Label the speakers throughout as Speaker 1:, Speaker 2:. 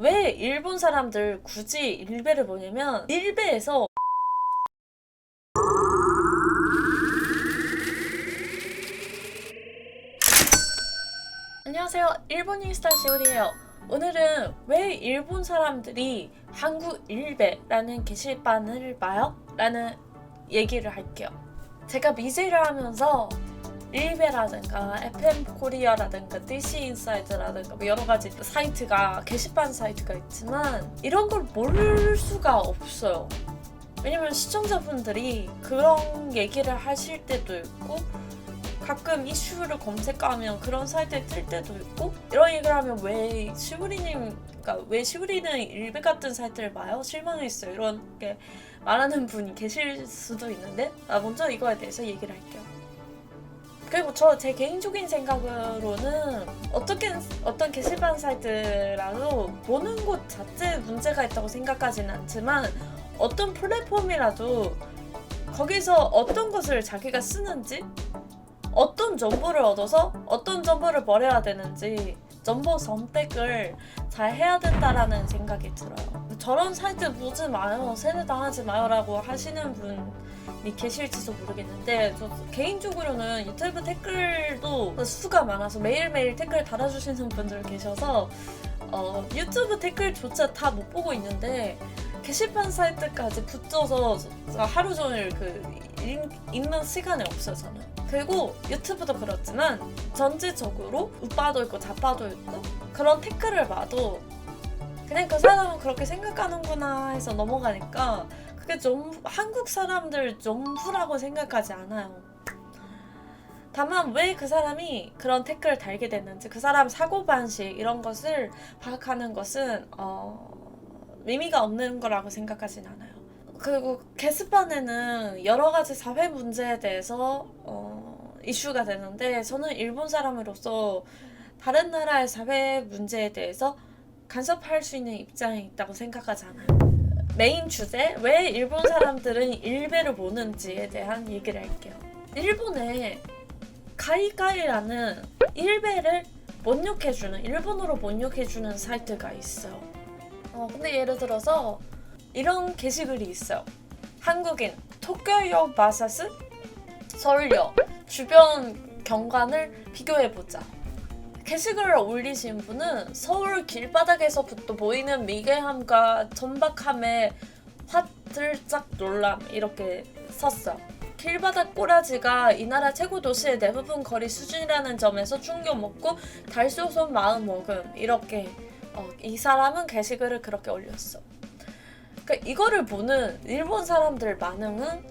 Speaker 1: 왜 일본 사람들 굳이 일베를 보냐면 일베에서 안녕하세요, 일본인스타 시오리예요. 오늘은 왜 일본 사람들이 한국 일베라는 게시판을 봐요? 라는 얘기를 할게요. 제가 미제를 하면서 일베라든가 FM 코리아라든가 DC 인사이드라든가 뭐 여러 가지 사이트가 게시판 사이트가 있지만 이런 걸 모를 수가 없어요. 왜냐면 시청자분들이 그런 얘기를 하실 때도 있고 가끔 이슈를 검색하면 그런 사이트에 뜰 때도 있고 이런 얘기를 하면 왜 시우리는 일베 같은 사이트를 봐요? 실망했어요. 이렇게 말하는 분이 계실 수도 있는데 먼저 이거에 대해서 얘기를 할게요. 그리고 제 개인적인 생각으로는 어떤 게시판 사이트라도 보는 곳 자체에 문제가 있다고 생각하지는 않지만 어떤 플랫폼이라도 거기서 어떤 것을 자기가 쓰는지 어떤 정보를 얻어서 어떤 정보를 버려야 되는지 정보 선택을 잘 해야 된다라는 생각이 들어요. 저런 사이트 보지 마요, 세뇌당하지 마요 라고 하시는 분이 계실지도 모르겠는데 저 개인적으로는 유튜브 댓글도 수가 많아서 매일매일 댓글 달아주시는 분들 계셔서 유튜브 댓글조차 다 못 보고 있는데 게시판 사이트까지 붙여서 하루 종일 읽는 시간이 없어요, 저는. 그리고 유튜브도 그렇지만 전체적으로 우빠도 있고 좌빠도 있고 그런 댓글을 봐도 그냥 그 사람은 그렇게 생각하는구나 해서 넘어가니까 그게 좀 한국 사람들 전부라고 생각하지 않아요. 다만 왜 그 사람이 그런 댓글을 달게 됐는지 그 사람 사고방식 이런 것을 파악하는 것은 의미가 없는 거라고 생각하진 않아요. 그리고 게시판에는 여러 가지 사회 문제에 대해서 이슈가 되는데 저는 일본 사람으로서 다른 나라의 사회 문제에 대해서 간섭할 수 있는 입장이 있다고 생각하지 않아요. 메인 주제, 왜 일본 사람들은 일베를 보는지에 대한 얘기를 할게요. 일본에 가이가이라는 일베를 번역해주는, 일본어로 번역해주는 사이트가 있어요. 근데 예를 들어서 이런 게시글이 있어요. 한국인, 도쿄역 vs 서울역 주변 경관을 비교해보자. 게시글을 올리신 분은 서울 길바닥에서부터 보이는 미개함과 천박함에 화들짝 놀람 이렇게 썼어요. 길바닥 꼬라지가 이 나라 최고 도시의 대부분 거리 수준이라는 점에서 충격 먹고 달쏘손 마음 먹음 이렇게 이 사람은 게시글을 그렇게 올렸어. 그러니까 이거를 보는 일본 사람들 반응은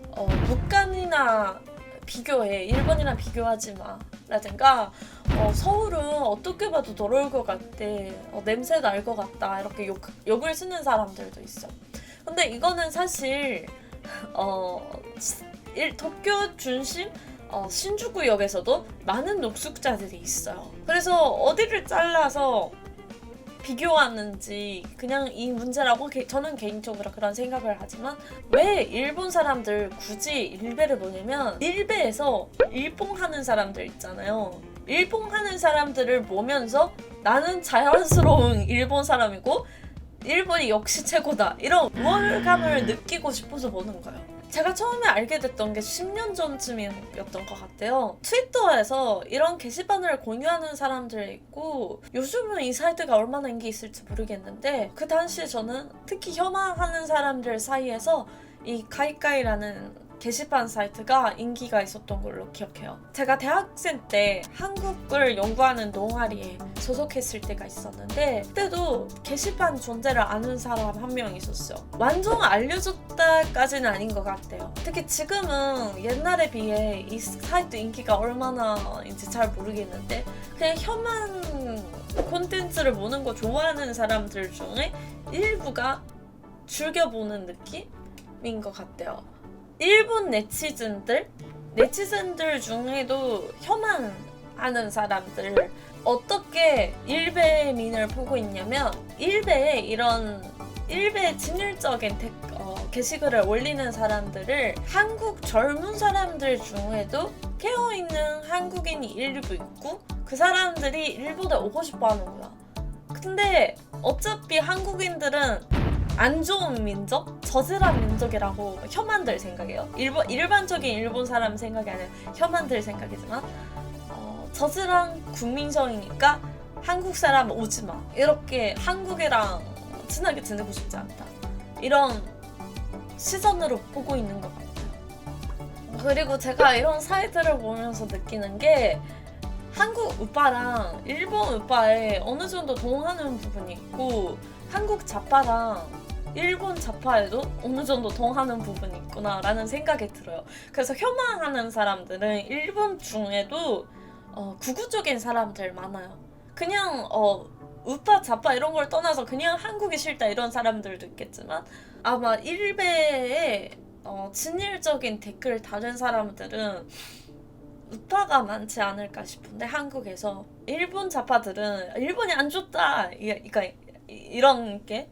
Speaker 1: 북한이나 비교해, 일본이랑 비교하지 마 라든가 서울은 어떻게 봐도 더러울 것 같대, 냄새 날 것 같다 이렇게 욕을 쓰는 사람들도 있어. 근데 이거는 사실 도쿄 중심 신주쿠역에서도 많은 녹숙자들이 있어요. 그래서 어디를 잘라서 비교하는지 그냥 이 문제라고 저는 개인적으로 그런 생각을 하지만 왜 일본 사람들 굳이 일베를 보냐면 일베에서 일봉하는 사람들 있잖아요. 일봉하는 사람들을 보면서 나는 자연스러운 일본 사람이고 일본이 역시 최고다 이런 우월감을 느끼고 싶어서 보는 거예요. 제가 처음에 알게 됐던 게 10년 전쯤이었던 것 같아요. 트위터에서 이런 게시판을 공유하는 사람들이 있고 요즘은 이 사이트가 얼마나 인기 있을지 모르겠는데 그 당시에 저는 특히 혐오하는 사람들 사이에서 이 가이가이라는 게시판 사이트가 인기가 있었던 걸로 기억해요. 제가 대학생 때 한국을 연구하는 동아리에 소속했을 때가 있었는데 그때도 게시판 존재를 아는 사람 한 명 있었어요. 완전 알려졌다까지는 아닌 것 같아요. 특히 지금은 옛날에 비해 이 사이트 인기가 얼마나인지 잘 모르겠는데 그냥 혐한 콘텐츠를 보는 거 좋아하는 사람들 중에 일부가 즐겨보는 느낌인 것 같아요. 일본 네티즌들 중에도 혐한하는 사람들 어떻게 일베민을 보고 있냐면 일베에 이런 진일적인 게시글을 올리는 사람들을 한국 젊은 사람들 중에도 깨어있는 한국인이 일부 있고 그 사람들이 일본에 오고 싶어 하는 거야. 근데 어차피 한국인들은 안 좋은 민족, 저질한 민족이라고 혐한들 생각해요. 일반적인 일본 사람 생각이 아니라 혐한들 생각이지만 저질한 국민성이니까 한국 사람 오지 마. 이렇게 한국이랑 친하게 지내고 싶지 않다. 이런 시선으로 보고 있는 것 같아요. 그리고 제가 이런 사이트를 보면서 느끼는 게 한국 오빠랑 일본 오빠에 어느 정도 동하는 부분이 있고 한국 자파랑 일본 자파에도 어느 정도 동하는 부분이 있구나 라는 생각이 들어요. 그래서 혐오하는 사람들은 일본 중에도 극우적인 사람들 많아요. 그냥 우파 자파 이런 걸 떠나서 그냥 한국이 싫다 이런 사람들도 있겠지만 아마 일베에 진일적인 댓글 다른 사람들은 우파가 많지 않을까 싶은데 한국에서 일본 자파들은 일본이 안 좋다 그러니까 이런 게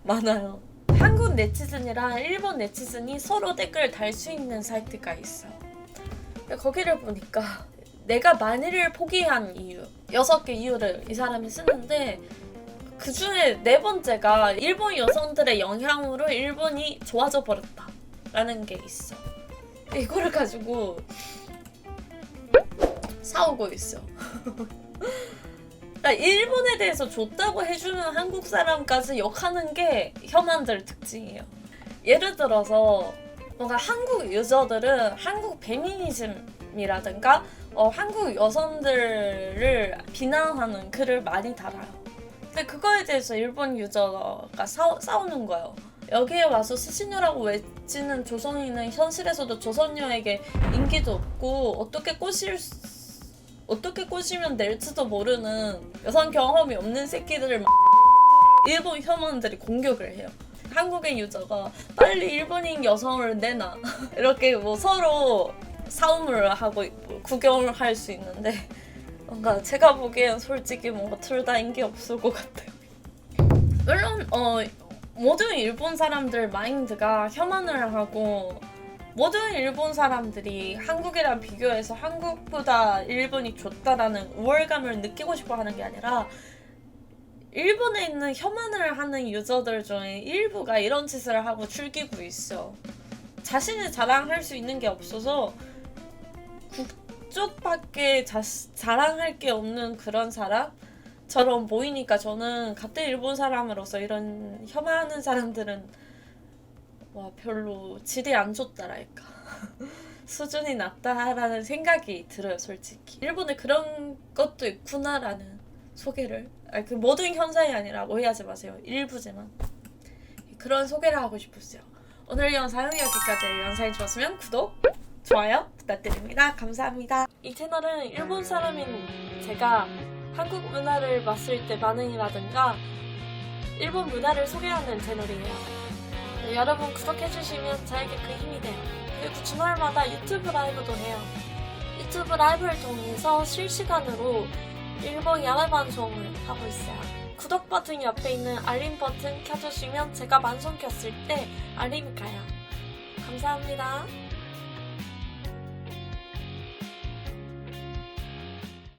Speaker 1: 많아요. 한국 네티즌이랑 일본 네티즌이 서로 댓글 달 수 있는 사이트가 있어요. 거기를 보니까 내가 만일을 포기한 이유 6개 이유를 이 사람이 쓰는데 그 중에 4번째가 일본 여성들의 영향으로 일본이 좋아져 버렸다 라는 게 있어. 이거를 가지고 싸우고 있어. 일본에 대해서 좋다고 해주는 한국 사람까지 욕하는 게 혐한들 특징이에요. 예를 들어서 뭔가 한국 유저들은 한국 페미니즘이라든가 한국 여성들을 비난하는 글을 많이 달아요. 근데 그거에 대해서 일본 유저가 싸우는 거예요. 여기에 와서 스시녀라고 외치는 조선인은 현실에서도 조선녀에게 인기도 없고 어떻게 꼬시면 될지도 모르는 여성 경험이 없는 새끼들을 일본 혐오인들이 공격을 해요. 한국인 유저가 빨리 일본인 여성을 내놔 이렇게 뭐 서로 싸움을 하고 있고 구경을 할 수 있는데 뭔가 제가 보기엔 솔직히 뭔가 둘 다 인기 없을 것 같아요. 물론 모든 일본 사람들 마인드가 혐오를 하고 모든 일본 사람들이 한국이랑 비교해서 한국보다 일본이 좋다라는 우월감을 느끼고 싶어 하는 게 아니라 일본에 있는 혐오를 하는 유저들 중에 일부가 이런 짓을 하고 즐기고 있어. 자신을 자랑할 수 있는 게 없어서 국적밖에 자랑할 게 없는 그런 사람처럼 보이니까 저는 같은 일본 사람으로서 이런 혐오하는 사람들은 별로 질이 안 좋다랄까 수준이 낮다라는 생각이 들어요. 솔직히 일본에 그런 것도 있구나라는 소개를 그 모든 현상이 아니라 오해하지 마세요. 일부지만 그런 소개를 하고 싶었어요. 오늘 영상은 여기까지예요. 영상이 좋았으면 구독, 좋아요 부탁드립니다. 감사합니다. 이 채널은 일본 사람인 제가 한국 문화를 봤을 때 반응이라든가 일본 문화를 소개하는 채널이에요. 여러분 구독해주시면 저에게 그 힘이 돼요. 그리고 주말마다 유튜브 라이브도 해요. 유튜브 라이브를 통해서 실시간으로 일본 야외 방송을 하고 있어요. 구독 버튼 옆에 있는 알림 버튼 켜주시면 제가 방송 켰을 때 알림이 가요. 감사합니다.